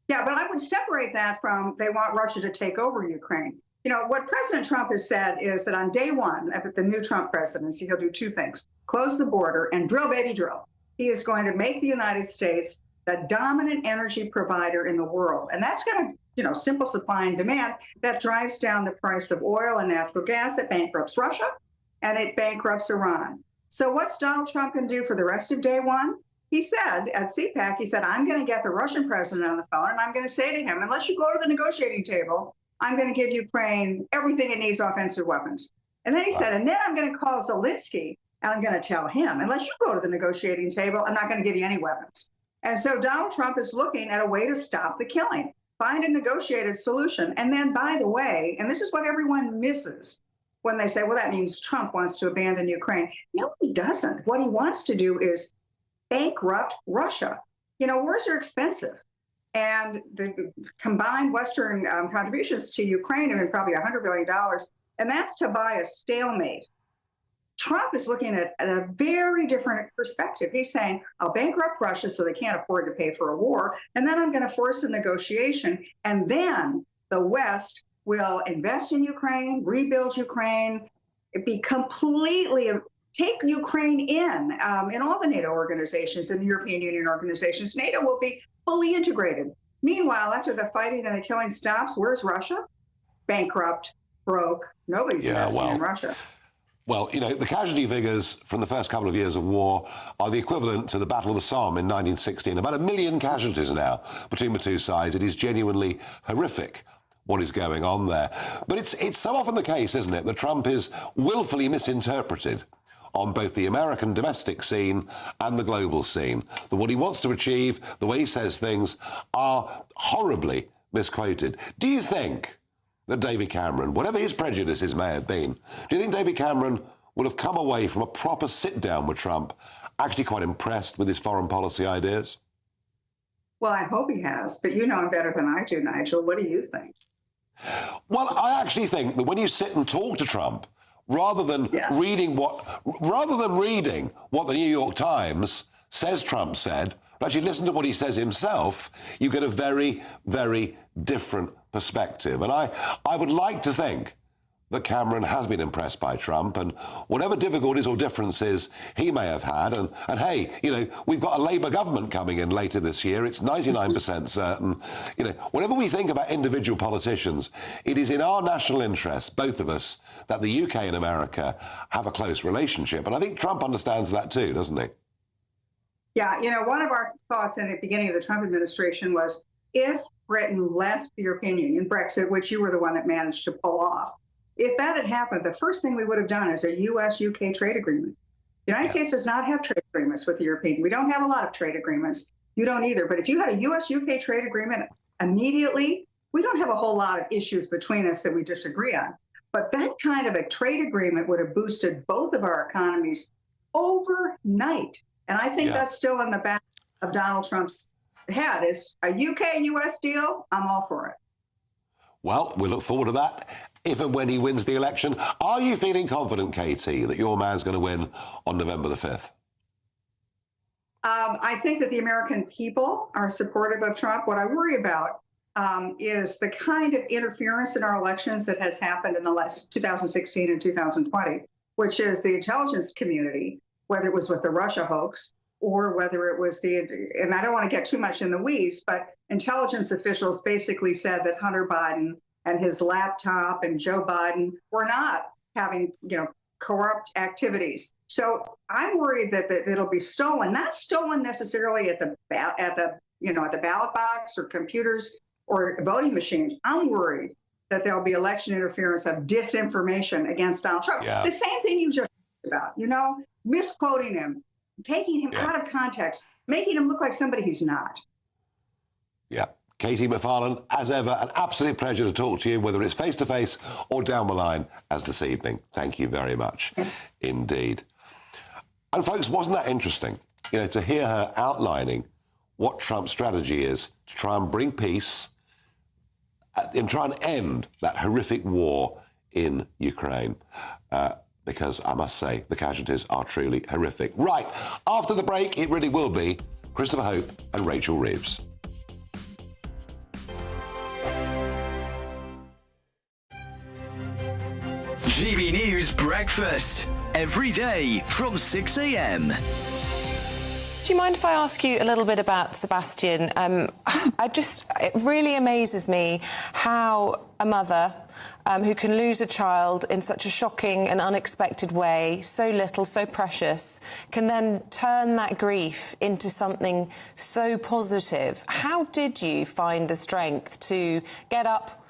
Yeah, but I would separate that from they want Russia to take over Ukraine. You know, what President Trump has said is that on day one of the new Trump presidency, he'll do two things: close the border and drill, baby, drill. He is going to make the United States the dominant energy provider in the world. And that's going to, you know, simple supply and demand that drives down the price of oil and natural gas. It bankrupts Russia and it bankrupts Iran. So what's Donald Trump going to do for the rest of day one? He said at CPAC, he said, I'm going to get the Russian president on the phone and I'm going to say to him, unless you go to the negotiating table, I'm going to give Ukraine everything it needs, offensive weapons. And then he said, and then I'm going to call Zelensky and I'm going to tell him, unless you go to the negotiating table, I'm not going to give you any weapons. And so Donald Trump is looking at a way to stop the killing, find a negotiated solution. And then, by the way, and this is what everyone misses when they say, well, that means Trump wants to abandon Ukraine. No, he doesn't. What he wants to do is bankrupt Russia. You know, wars are expensive. And the combined Western contributions to Ukraine have been probably $100 billion. And that's to buy a stalemate. Trump is looking at a very different perspective. He's saying, I'll bankrupt Russia so they can't afford to pay for a war, and then I'm going to force a negotiation, and then the West will invest in Ukraine, rebuild Ukraine, be completely, take Ukraine in all the NATO organizations and the European Union organizations. NATO will be fully integrated. Meanwhile, after the fighting and the killing stops, where's Russia? Bankrupt, broke, nobody's investing in Russia. Well, you know, the casualty figures from the first couple of years of war are the equivalent to the Battle of the Somme in 1916. About 1 million casualties now between the two sides. It is genuinely horrific what is going on there. But it's so often the case, isn't it, that Trump is willfully misinterpreted on both the American domestic scene and the global scene. That what he wants to achieve, the way he says things, are horribly misquoted. Do you think that David Cameron, whatever his prejudices may have been, do you think David Cameron would have come away from a proper sit-down with Trump actually quite impressed with his foreign policy ideas? Well, I hope he has, but you know him better than I do, Nigel. What do you think? Well, I actually think that when you sit and talk to Trump, rather than reading what the New York Times says Trump said, but actually listen to what he says himself, you get a very, very different perspective. And I would like to think that Cameron has been impressed by Trump, and whatever difficulties or differences he may have had, and hey, you know, we've got a Labour government coming in later this year, it's 99% certain. You know, whatever we think about individual politicians, it is in our national interest, both of us, that the UK and America have a close relationship. And I think Trump understands that too, doesn't he? Yeah, you know, one of our thoughts in the beginning of the Trump administration was if Britain left the European Union, Brexit, which you were the one that managed to pull off, if that had happened, the first thing we would have done is a U.S.-UK trade agreement. The United States does not have trade agreements with the European Union. We don't have a lot of trade agreements. You don't either. But if you had a U.S.-UK trade agreement immediately, we don't have a whole lot of issues between us that we disagree on. But that kind of a trade agreement would have boosted both of our economies overnight. And I think that's still in the back of Donald Trump's head is a UK-US deal. I'm all for it. Well, we look forward to that if and when he wins the election. Are you feeling confident, Katie, that your man's going to win on November the 5th? I think that the American people are supportive of Trump. What I worry about is the kind of interference in our elections that has happened in the last 2016 and 2020, which is the intelligence community, whether it was with the Russia hoax or whether it was and I don't want to get too much in the weeds, but intelligence officials basically said that Hunter Biden and his laptop and Joe Biden were not having, you know, corrupt activities. So I'm worried that it'll be stolen, not stolen necessarily at the ballot box or computers, or voting machines. I'm worried that there'll be election interference of disinformation against Donald Trump. Yeah. The same thing you just talked about, you know, misquoting him, taking him out of context, making him look like somebody he's not. Yeah. Katie McFarlane, as ever, an absolute pleasure to talk to you, whether it's face-to-face or down the line as this evening. Thank you very much indeed. And folks, wasn't that interesting, you know, to hear her outlining what Trump's strategy is to try and bring peace and try and end that horrific war in Ukraine. Because I must say, the casualties are truly horrific. Right, after the break, it really will be Christopher Hope and Rachel Reeves. GB News Breakfast, every day from 6 a.m. Do you mind if I ask you a little bit about Sebastian? It really amazes me how a mother who can lose a child in such a shocking and unexpected way, so little, so precious, can then turn that grief into something so positive. How did you find the strength to get up,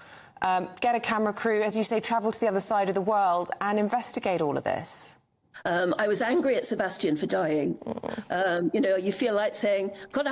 get a camera crew, as you say, travel to the other side of the world and investigate all of this? I was angry at Sebastian for dying. You know, you feel like saying, God,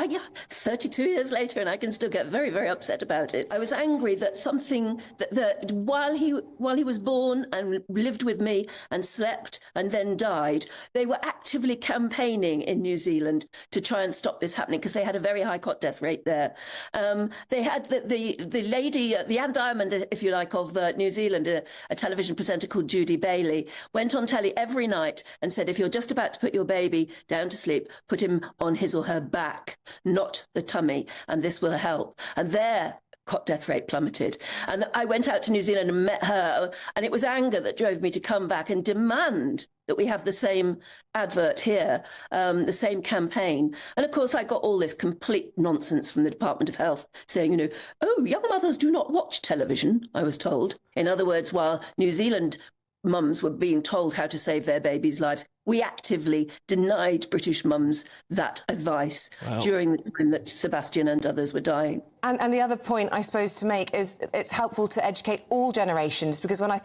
32 years later, and I can still get very, very upset about it. I was angry that something that while he was born and lived with me and slept and then died, they were actively campaigning in New Zealand to try and stop this happening because they had a very high cot death rate there. They had the lady, the Anne Diamond, if you like, of New Zealand, a television presenter called Judy Bailey, went on telly every night and said, if you're just about to put your baby down to sleep, put him on his or her back, not the tummy, and this will help. And their cot death rate plummeted. And I went out to New Zealand and met her, and it was anger that drove me to come back and demand that we have the same advert here, the same campaign. And of course, I got all this complete nonsense from the Department of Health saying, you know, oh, young mothers do not watch television, I was told. In other words, while New Zealand mums were being told how to save their babies' lives, we actively denied British mums that advice during the time that Sebastian and others were dying. And the other point I suppose to make is it's helpful to educate all generations, because when I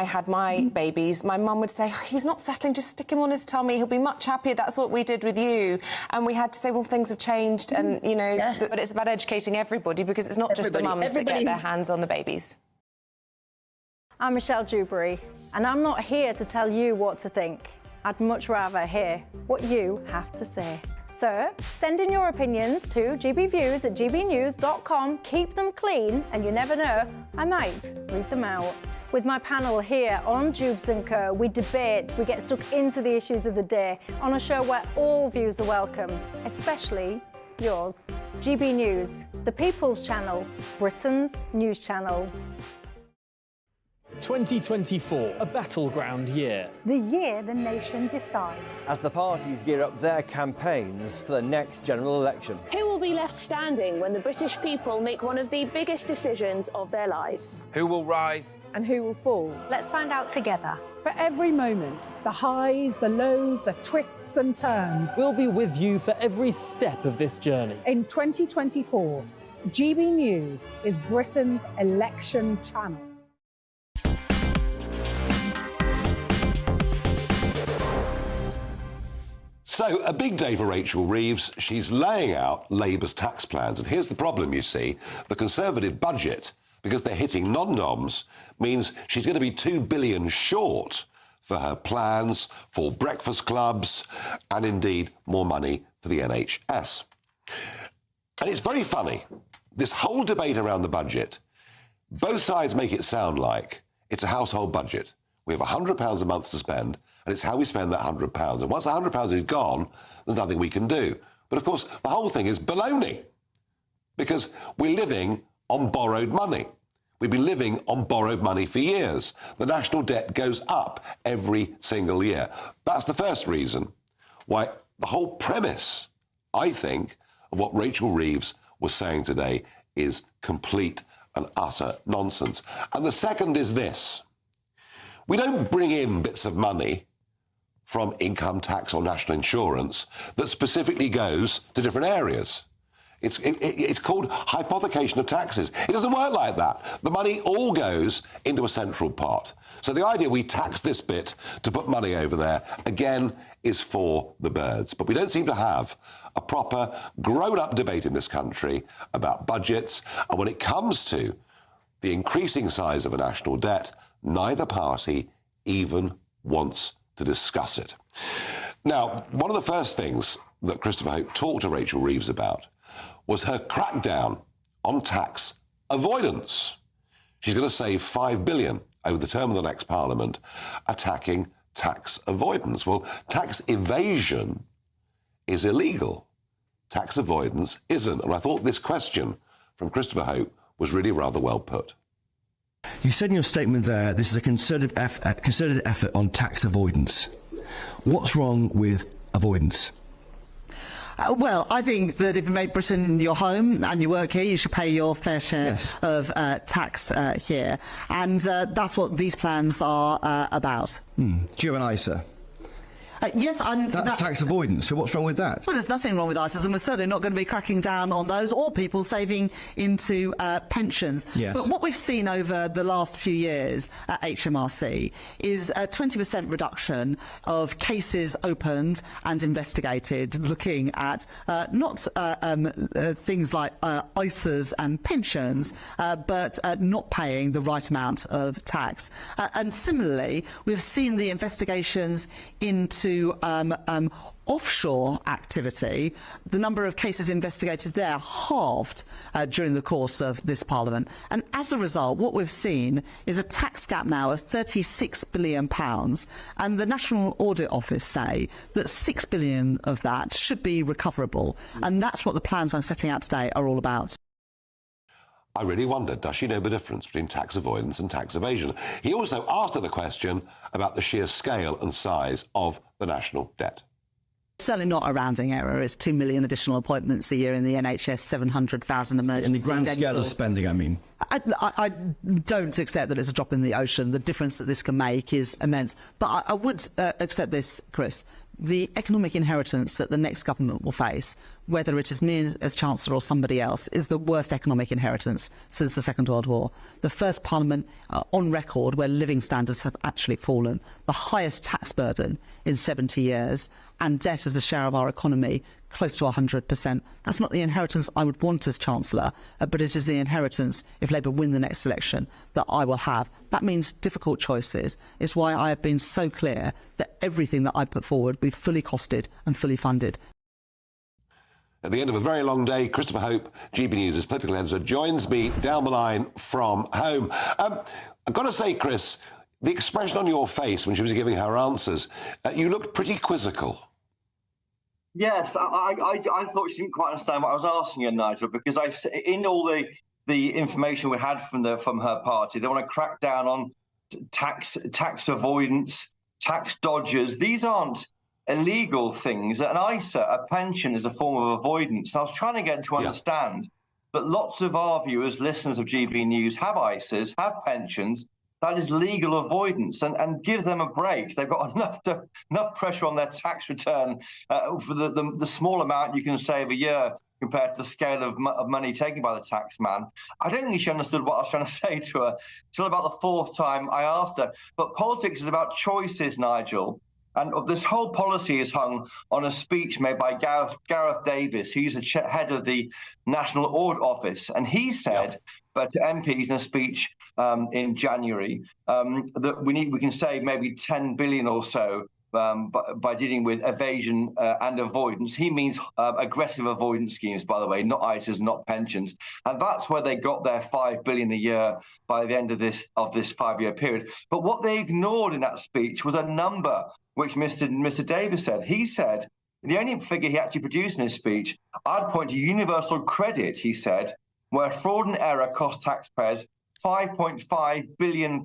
had my babies, my mum would say, he's not settling, just stick him on his tummy, he'll be much happier, that's what we did with you. And we had to say, well, things have changed, and, you know, but it's about educating everybody, because it's not just the mums that get their hands on the babies. I'm Michelle Dewberry, and I'm not here to tell you what to think. I'd much rather hear what you have to say. So send in your opinions to gbviews@gbnews.com. Keep them clean, and you never know, I might read them out. With my panel here on Jubes & Co, we debate, we get stuck into the issues of the day on a show where all views are welcome, especially yours. GB News, the People's Channel, Britain's news channel. 2024, a battleground year. The year the nation decides. As the parties gear up their campaigns for the next general election. Who will be left standing when the British people make one of the biggest decisions of their lives? Who will rise? And who will fall? Let's find out together. For every moment, the highs, the lows, the twists and turns. We'll be with you for every step of this journey. In 2024, GB News is Britain's election channel. So, a big day for Rachel Reeves. She's laying out Labour's tax plans. And here's the problem, you see. The Conservative budget, because they're hitting non-noms, means she's going to be $2 billion short for her plans for breakfast clubs and, indeed, more money for the NHS. And it's very funny. This whole debate around the budget, both sides make it sound like it's a household budget. We have £100 a month to spend, and it's how we spend that £100. And once the £100 is gone, there's nothing we can do. But, of course, the whole thing is baloney, because we're living on borrowed money. We've been living on borrowed money for years. The national debt goes up every single year. That's the first reason why the whole premise, I think, of what Rachel Reeves was saying today is complete and utter nonsense. And the second is this. We don't bring in bits of money from income tax or national insurance that specifically goes to different areas. It's called hypothecation of taxes. It doesn't work like that. The money all goes into a central pot. So the idea we tax this bit to put money over there, again, is for the birds. But we don't seem to have a proper, grown-up debate in this country about budgets. And when it comes to the increasing size of a national debt, neither party even wants to discuss it. Now, one of the first things that Christopher Hope talked to Rachel Reeves about was her crackdown on tax avoidance. She's going to save $5 billion over the term of the next Parliament attacking tax avoidance. Well, tax evasion is illegal. Tax avoidance isn't. And I thought this question from Christopher Hope was really rather well put. You said in your statement there, this is a concerted effort on tax avoidance. What's wrong with avoidance? Well, I think that if you make Britain your home and you work here, you should pay your fair share of tax here. And that's what these plans are about. Do you have an ISA? Yes, that's tax avoidance, so what's wrong with that? Well, there's nothing wrong with ISAs, and we're certainly not going to be cracking down on those or people saving into pensions. Yes. But what we've seen over the last few years at HMRC is a 20% reduction of cases opened and investigated looking at not things like ISAs and pensions, but not paying the right amount of tax. And similarly, we've seen the investigations into offshore activity. The number of cases investigated there halved during the course of this Parliament. And as a result, what we've seen is a tax gap now of £36 billion. And the National Audit Office say that £6 billion of that should be recoverable. And that's what the plans I'm setting out today are all about. I really wondered, does she know the difference between tax avoidance and tax evasion? He also asked her the question about the sheer scale and size of the national debt. Certainly not a rounding error. It's 2 million additional appointments a year in the NHS, 700,000 emergency. In the grand scale of spending, I mean. I don't accept that it's a drop in the ocean. The difference that this can make is immense. But I would accept this, Chris. The economic inheritance that the next government will face, whether it is me as Chancellor or somebody else, is the worst economic inheritance since the Second World War. The first Parliament on record where living standards have actually fallen, the highest tax burden in 70 years, and debt as a share of our economy close to 100%. That's not the inheritance I would want as Chancellor, but it is the inheritance, if Labour win the next election, that I will have. That means difficult choices. It's why I have been so clear that everything that I put forward be fully costed and fully funded. At the end of a very long day, Christopher Hope, GB News' political editor, joins me down the line from home. I've got to say, Chris, the expression on your face when she was giving her answers, you looked pretty quizzical. Yes, I thought she didn't quite understand what I was asking her, Nigel, because in all the information we had from her party, they want to crack down on tax avoidance, tax dodgers. These aren't illegal things. An ISA, a pension, is a form of avoidance. I was trying to get to understand that lots of our viewers, listeners of GB News, have ISAs, have pensions. That is legal avoidance, and give them a break. They've got enough pressure on their tax return for the small amount you can save a year compared to the scale of money taken by the tax man. I don't think she understood what I was trying to say to her till about the fourth time I asked her. But politics is about choices, Nigel. And this whole policy is hung on a speech made by Gareth Davis, who's the head of the National Audit Office. And he said but to MPs in a speech in January that we can save maybe 10 billion or so by dealing with evasion and avoidance. He means aggressive avoidance schemes, by the way, not ISAs, not pensions. And that's where they got their 5 billion a year by the end of this 5-year period. But what they ignored in that speech was a number which Mr. Davis said. He said, the only figure he actually produced in his speech, I'd point to universal credit, he said, where fraud and error cost taxpayers £5.5 billion.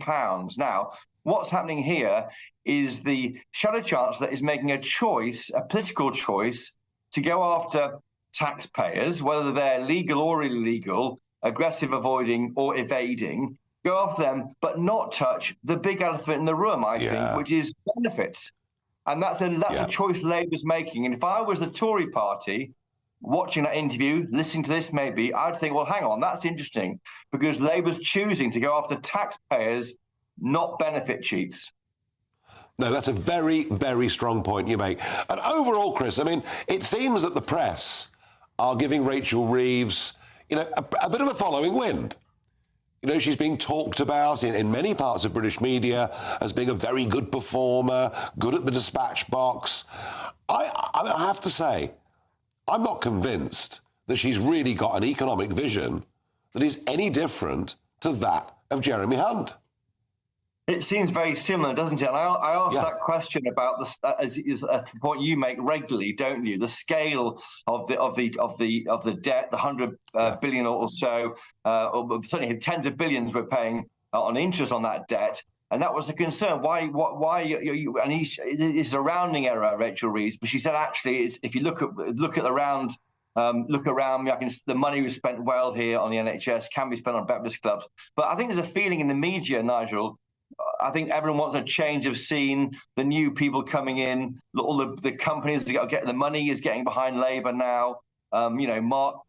Now, what's happening here is the Shadow Chancellor is making a choice, a political choice, to go after taxpayers, whether they're legal or illegal, aggressive avoiding or evading, go after them, but not touch the big elephant in the room, I think, which is benefits. And that's a choice Labour's making. And if I was the Tory party, watching that interview, listening to this maybe, I'd think, well, hang on, that's interesting, because Labour's choosing to go after taxpayers, not benefit cheats. No, that's a very, very strong point you make. And overall, Chris, I mean, it seems that the press are giving Rachel Reeves, you know, a bit of a following wind. You know, she's being talked about in many parts of British media as being a very good performer, good at the dispatch box. I have to say, I'm not convinced that she's really got an economic vision that is any different to that of Jeremy Hunt. It seems very similar, doesn't it? And I asked that question about as a point you make regularly, don't you? The scale of the debt, the 100 billion or so, or certainly tens of billions we're paying on interest on that debt, and that was a concern. Why? And it's a rounding error, Rachel Reeves, but she said actually, if you look around. The money was spent well here on the NHS, can be spent on Baptist clubs. But I think there's a feeling in the media, Nigel. I think everyone wants a change of scene, the new people coming in, all the companies that get the money is getting behind Labour now. You know, Mark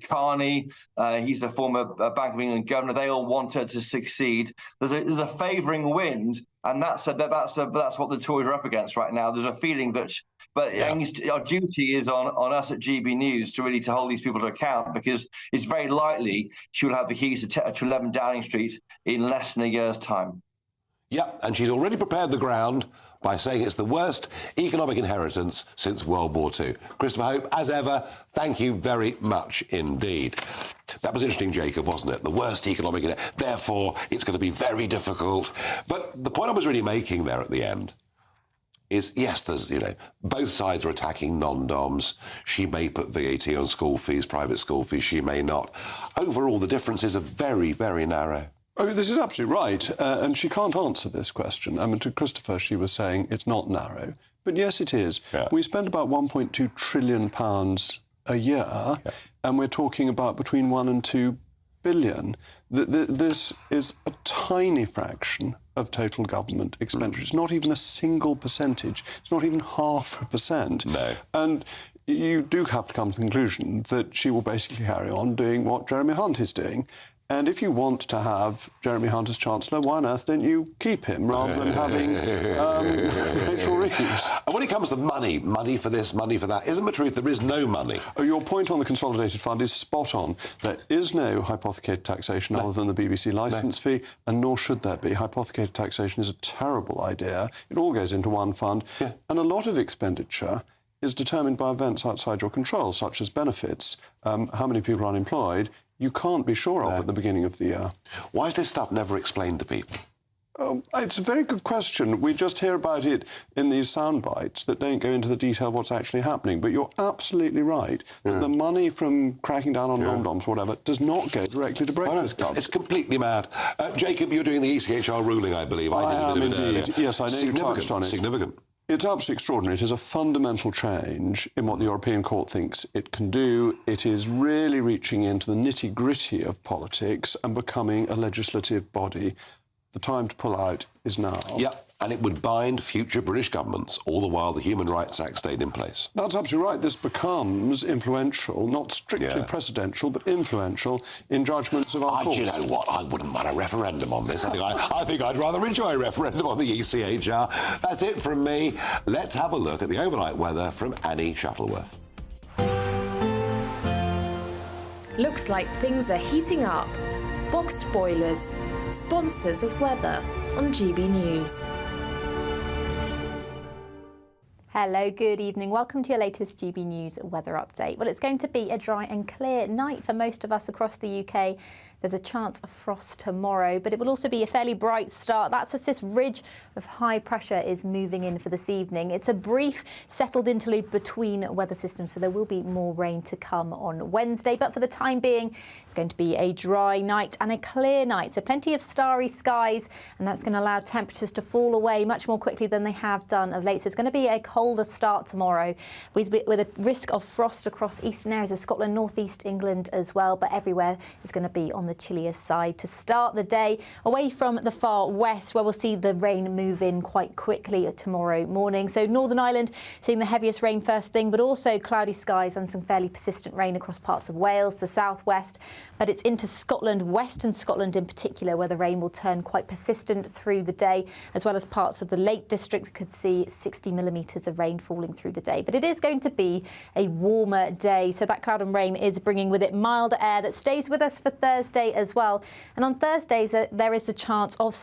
Carney, he's a former Bank of England governor. They all want her to succeed. There's a favouring wind, and that's what the Tories are up against right now. There's a feeling that, our duty is on us at GB News to hold these people to account, because it's very likely she will have the keys to 11 Downing Street in less than a year's time. Yeah, and she's already prepared the ground by saying it's the worst economic inheritance since World War II. Christopher Hope, as ever, thank you very much indeed. That was interesting, Jacob, wasn't it? The worst economic inheritance. Therefore, it's going to be very difficult. But the point I was really making there at the end is, yes, there's, you know, both sides are attacking non-doms. She may put VAT on school fees, private school fees, she may not. Overall, the differences are very, very narrow. Oh, this is absolutely right, and she can't answer this question. I mean, to Christopher, she was saying it's not narrow, but yes, it is. Yeah. We spend about £1.2 trillion a year, and we're talking about between 1 and 2 billion. This is a tiny fraction of total government expenditure. It's not even a single percentage. It's not even 0.5%. No. And you do have to come to the conclusion that she will basically carry on doing what Jeremy Hunt is doing. And if you want to have Jeremy Hunt as Chancellor, why on earth don't you keep him rather than having Rachel Reeves? And when it comes to money for this, money for that, isn't the truth there is no money? Oh, your point on the Consolidated Fund is spot on. There is no hypothecated taxation other than the BBC licence fee, and nor should there be. Hypothecated taxation is a terrible idea. It all goes into one fund, and a lot of expenditure is determined by events outside your control, such as benefits, how many people are unemployed. You can't be sure of at the beginning of the year. Why is this stuff never explained to people? It's a very good question. We just hear about it in these sound bites that don't go into the detail of what's actually happening. But you're absolutely right that the money from cracking down on non-doms, whatever, does not go directly to breakfast clubs. It's completely mad. Jacob, you're doing the ECHR ruling, I believe. I am indeed. Yes, I know you touched on it. Significant. It's absolutely extraordinary. It is a fundamental change in what the European Court thinks it can do. It is really reaching into the nitty-gritty of politics and becoming a legislative body. The time to pull out is now. Yeah, and it would bind future British governments, all the while the Human Rights Act stayed in place. That's absolutely right. This becomes influential, not strictly precedential, but influential in judgments of our courts. Do you know what? I wouldn't mind a referendum on this. I think I'd rather enjoy a referendum on the ECHR. That's it from me. Let's have a look at the overnight weather from Annie Shuttleworth. Looks like things are heating up. Boxed boilers, sponsors of weather on GB News. Hello, good evening. Welcome to your latest GB News weather update. Well, it's going to be a dry and clear night for most of us across the UK. There's a chance of frost tomorrow, but it will also be a fairly bright start. That's as this ridge of high pressure is moving in for this evening. It's a brief settled interlude between weather systems, so there will be more rain to come on Wednesday. But for the time being, it's going to be a dry night and a clear night. So plenty of starry skies, and that's going to allow temperatures to fall away much more quickly than they have done of late. So it's going to be a colder start tomorrow with a risk of frost across eastern areas of Scotland, northeast England as well. But everywhere is going to be on the the chillier side to start the day, away from the far west, where we'll see the rain move in quite quickly tomorrow morning. So Northern Ireland seeing the heaviest rain first thing, but also cloudy skies and some fairly persistent rain across parts of Wales, the southwest. But it's into Scotland, western Scotland in particular, where the rain will turn quite persistent through the day, as well as parts of the Lake District. We could see 60 millimetres of rain falling through the day. But it is going to be a warmer day, so that cloud and rain is bringing with it milder air that stays with us for Thursday as well. And on Thursdays, there is the chance of